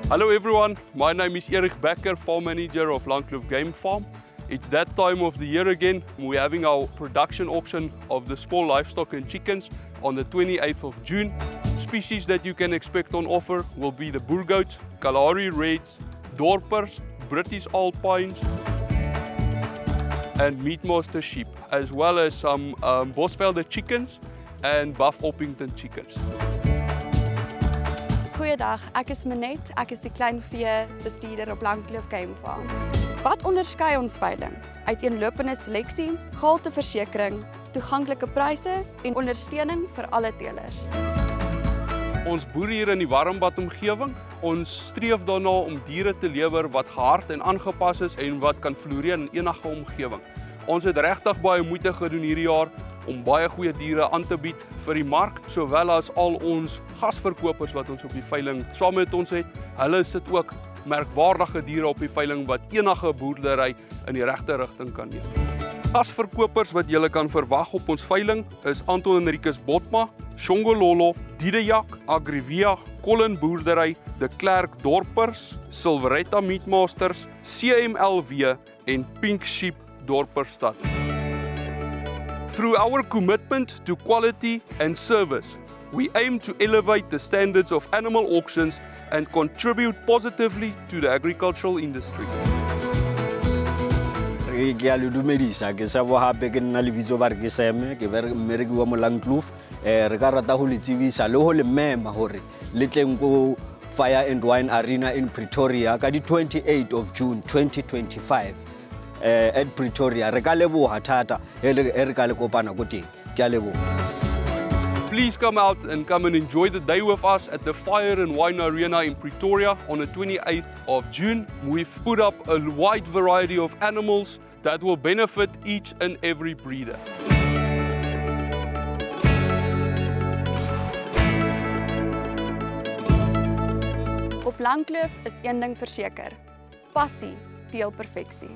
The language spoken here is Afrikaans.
Hello everyone, my name is Erik Becker, farm manager of Langkloof Game Farm. It's that time of the year again. We're having our production auction of the small livestock and chickens on the 28th of June. Species that you can expect on offer will be the Boer goats, Kalahari Reds, Dorpers, British Alpines and Meatmaster sheep, as well as some Bosvelde chickens and Buff Orpington chickens. Goeiedag, ek is Minette, ek is die kleinvee bestuurder op Langkloof Game Farm. Wat onderskei ons veiling? Uiteenlopende seleksie, gehalteversekering, toeganklike pryse en ondersteuning vir alle teelers. Ons boer hier in die Warmbad omgewing. Ons streef daarna om diere te lewer wat gehard en aangepas is en wat kan floreer in enige omgewing. Ons het regtig baie moeite gedoen hierdie jaar om baie goeie diere aan te bied vir die mark, sowel as al ons gasverkopers wat ons op die veiling saam met ons het. Hulle sit ook merkwaardige diere op die veiling wat enige boerdery in die regte rigting kan neem. Gasverkopers wat julle kan verwag op ons veiling is Anton Henrikus Botma, Shongololo, Didejak, Agrivia, Colin Boerdery, De Klerk Dorpers, Silveretta Meatmasters, CMLW en Pink Sheep Dorperstad. Through our commitment to quality and service, we aim to elevate the standards of animal auctions and contribute positively to the agricultural industry. Ke a le dumedisa ke sa bo hape ke nna le bitso ba re ke Seme ke mmereki wa mo Langkloof re ka rata ho le tsebisa le ho le mema hore le tleng ko Fire and Wine Arena in Pretoria ka di 28 of June 2025 at Pretoria re ka leboha thata re ka le kopana ko teng ke a leboha. Please come out and come and enjoy the day with us at the Fire and Wine Arena in Pretoria on the 28th of June. We've put up a wide variety of animals that will benefit each and every breeder. Op Langkloof is een ding verseker: passie deel perfeksie.